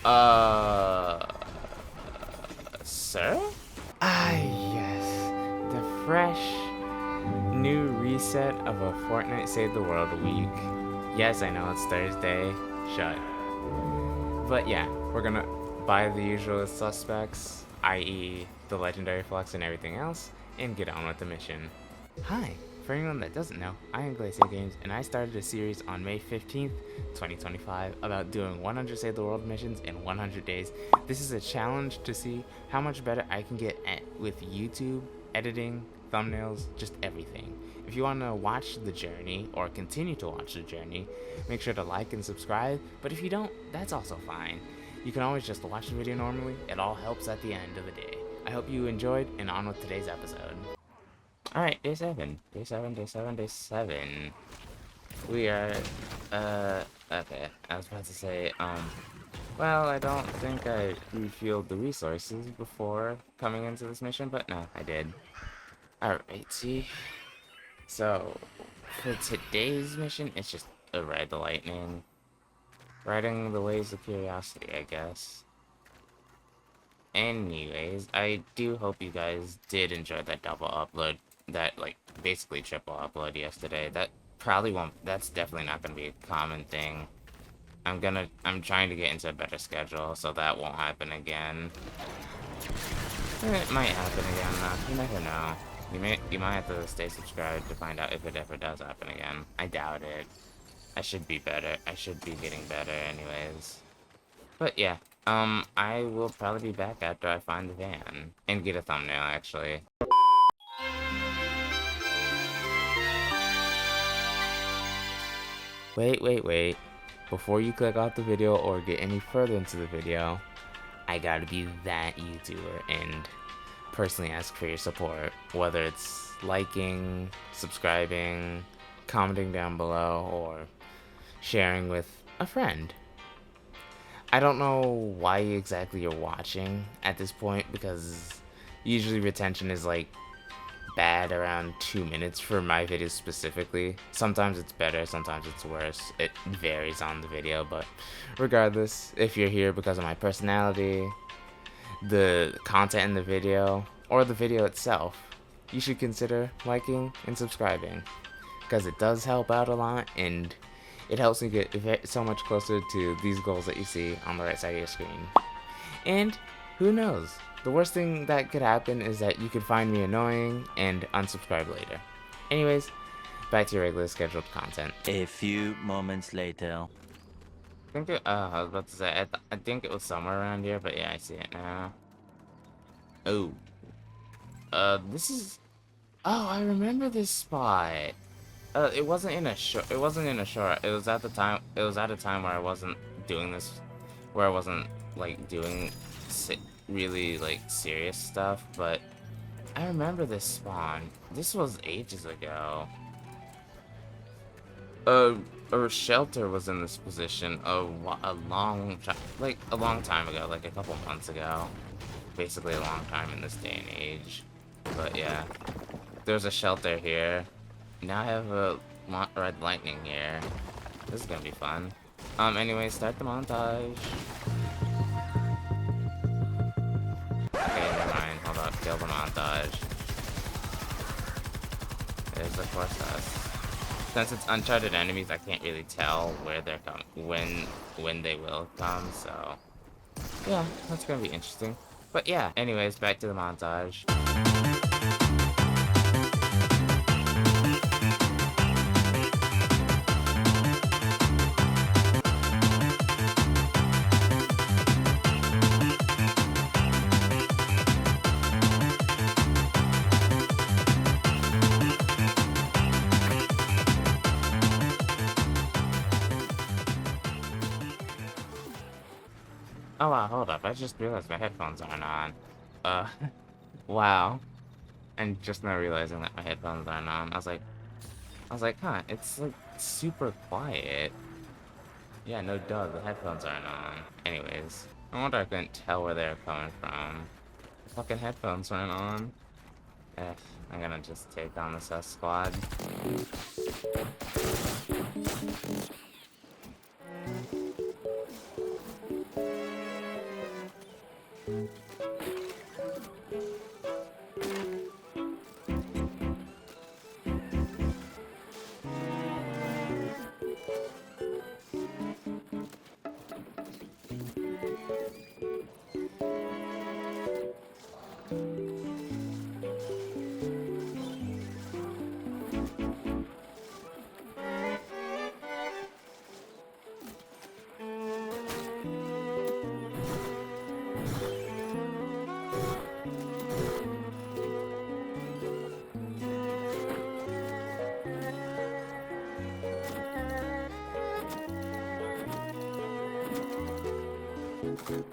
Uh, sir? Ah, yes. The fresh new reset of a Fortnite Save the World week. Yes, I know it's Thursday. Shut. But yeah, we're gonna buy the usual suspects, i.e., the legendary flux and everything else, and get on with the mission. Hi, for anyone that doesn't know, I am Glacier Games, and I started a series on May 15th, 2025, about doing 100 Save the World missions in 100 days. This is a challenge to see how much better I can get at with YouTube, editing, thumbnails, just everything. If you want to watch the journey, or continue to watch the journey, make sure to like and subscribe, but if you don't, that's also fine. You can always just watch the video normally, it all helps at the end of the day. I hope you enjoyed, and on with today's episode. Alright, day 7. Day 7, day 7, day 7. We are, okay. I was about to say, well, I don't think I refueled the resources before coming into this mission, but no, I did. Alright, see. So, for today's mission, it's just a ride the lightning. Riding the waves of curiosity, I guess. Anyways, I do hope you guys did enjoy that double upload, that, like, basically triple upload yesterday. That probably won't, that's definitely not gonna be a common thing. I'm trying to get into a better schedule, so that won't happen again. It might happen again, though. You never know. You might have to stay subscribed to find out if it ever does happen again. I doubt it. I should be better. I should be getting better anyways. But yeah, I will probably be back after I find the van. And get a thumbnail, actually. Wait. Before you click off the video or get any further into the video, I gotta be that YouTuber and personally ask for your support. Whether it's liking, subscribing, commenting down below, or sharing with a friend. I don't know why exactly you're watching at this point, because usually retention is like bad around 2 minutes for my videos specifically. Sometimes it's better, sometimes it's worse. It varies on the video, but regardless, if you're here because of my personality, the content in the video, or the video itself, you should consider liking and subscribing, because it does help out a lot, and it helps me get so much closer to these goals that you see on the right side of your screen. And who knows? The worst thing that could happen is that you could find me annoying and unsubscribe later. Anyways, back to your regular scheduled content. A few moments later. I think I was about to say, I think it was somewhere around here, but yeah, I see it now. Oh. This is... Oh, I remember this spot. It wasn't in a short. It wasn't in a short. It was at the time. It was at a time where I wasn't doing this, where I wasn't like doing really like serious stuff. But I remember this spawn. This was ages ago. A shelter was in this position a long time ago, like a couple months ago. Basically, a long time in this day and age. But yeah, there's a shelter here. Now I have a red lightning here. This is gonna be fun. Anyway, start the montage. Okay, never mind. Hold up. Kill the montage. There's of course us. Since it's uncharted enemies, I can't really tell where they're coming, when they will come. So yeah, that's gonna be interesting. But yeah, anyways, back to the montage. Oh wow, hold up. I just realized my headphones aren't on. Wow. And just now realizing that my headphones aren't on. I was like, huh, it's like super quiet. Yeah, no duh, the headphones aren't on. Anyways, I wonder I couldn't tell where they're coming from. The fucking headphones weren't on. I'm gonna just take on the sus squad. Where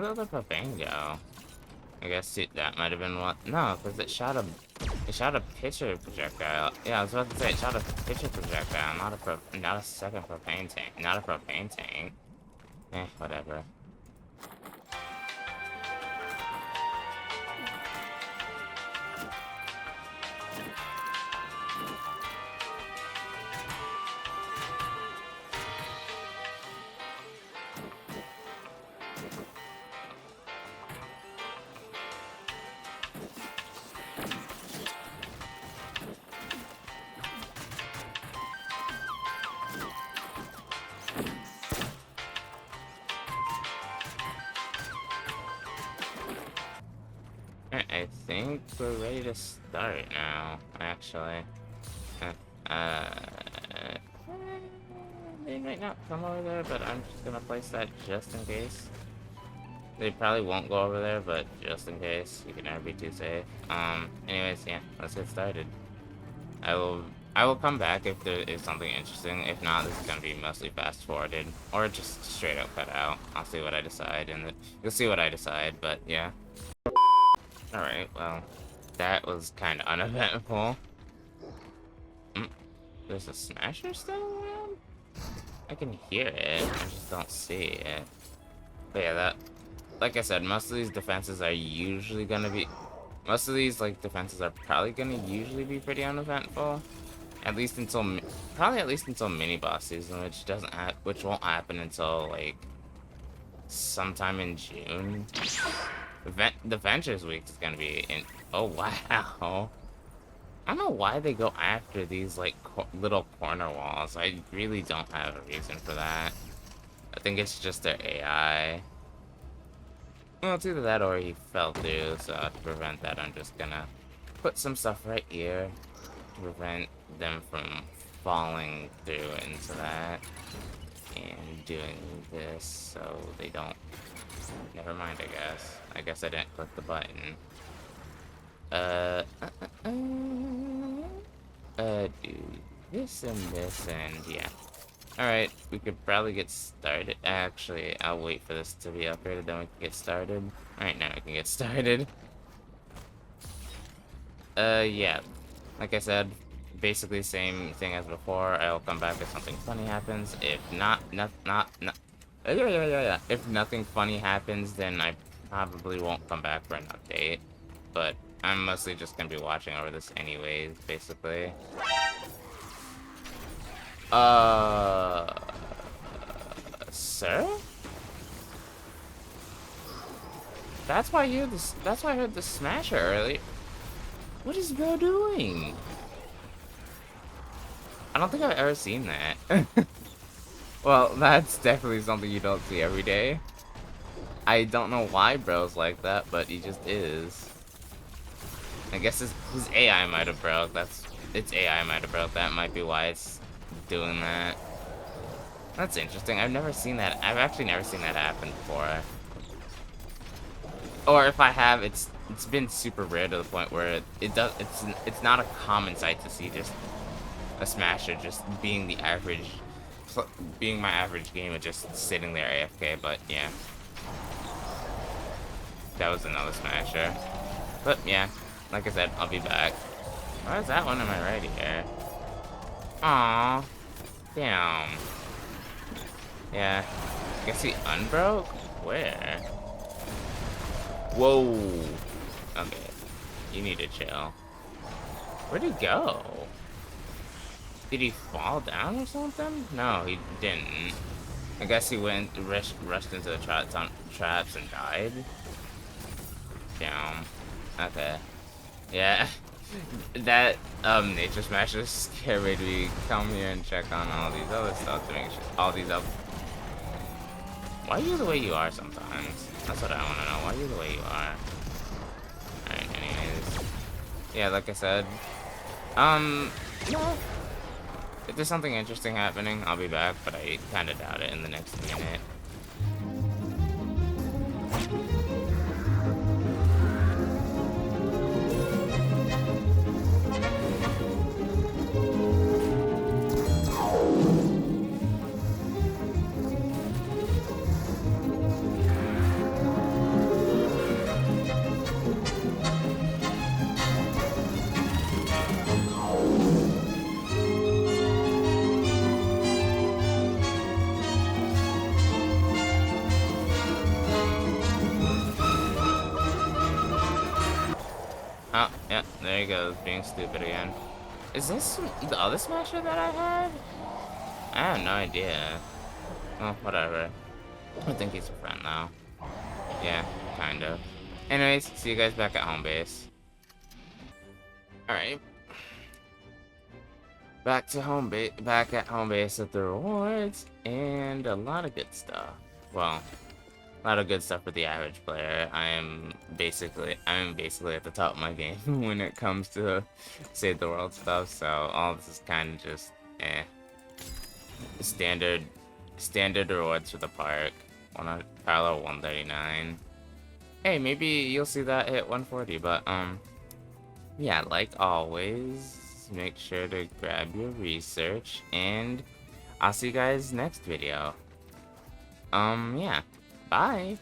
did the propane go? I guess that might have been what. No, because it shot a pitcher projectile. Yeah, I was about to say it shot a pitcher projectile, not a second propane tank, not a propane tank. Whatever. I think we're ready to start now, actually. They might not come over there, but I'm just gonna place that just in case. They probably won't go over there, but just in case, you can never be too safe. Anyways, yeah, let's get started. I will come back if there is something interesting. If not, this is gonna be mostly fast forwarded or just straight up cut out. I'll see what I decide, and you'll see what I decide. But yeah. All right. Well, that was kind of uneventful. There's a smasher still around? I can hear it. I just don't see it. But yeah, like I said, most of these defenses are usually gonna be. Most of these defenses are probably gonna usually be pretty uneventful, at least until mini boss season, which won't happen until like sometime in June. The Ventures Week is gonna be in. Oh wow! I don't know why they go after these little corner walls. I really don't have a reason for that. I think it's just their AI. Well, it's either that or he fell through, so to prevent that, I'm just gonna put some stuff right here to prevent them from falling through into that. And doing this so they don't... Never mind, I guess. I guess I didn't click the button. Do this and yeah. Alright, we could probably get started. Actually, I'll wait for this to be upgraded, then we can get started. Alright, now we can get started. Yeah. Like I said, basically the same thing as before. I'll come back if something funny happens. If if nothing funny happens, then I probably won't come back for an update. But I'm mostly just gonna be watching over this anyways, basically. Sir? That's why I heard the smasher earlier. What is bro doing? I don't think I've ever seen that. Well, that's definitely something you don't see every day. I don't know why bro's like that, but he just is. I guess his AI might have broke. Its AI might have broke. That might be why it's doing that. That's interesting. I've actually never seen that happen before. Or if I have, it's been super rare to the point where it's not a common sight to see just a smasher just being my average gamer just sitting there AFK. But yeah, that was another smasher. But yeah, like I said, I'll be back. Why is that one on my right here? Aww. Damn. Yeah. I guess he unbroke? Where? Whoa. Okay. You need to chill. Where'd he go? Did he fall down or something? No, he didn't. I guess he rushed into the traps and died. Damn. Okay. Yeah. That nature smasher scared me to come here and check on all these other stuff to make sure why are you the way you are sometimes? That's what I want to know. Why are you the way you are? Alright, anyways. Yeah, like I said. No. If there's something interesting happening, I'll be back, but I kinda doubt it in the next minute. Oh, yeah, there he goes, being stupid again. Is this the other Smasher that I had? I have no idea. Well, whatever. I think he's a friend, though. Yeah, kind of. Anyways, see you guys back at home base. Alright. Back at home base with the rewards, and a lot of good stuff. Well, a lot of good stuff for the average player. I'm basically at the top of my game when it comes to save the world stuff, so all this is kind of just standard rewards for the park. On parallel 139. Hey, maybe you'll see that hit 140, but yeah, like always, make sure to grab your research, and I'll see you guys next video. Yeah, bye.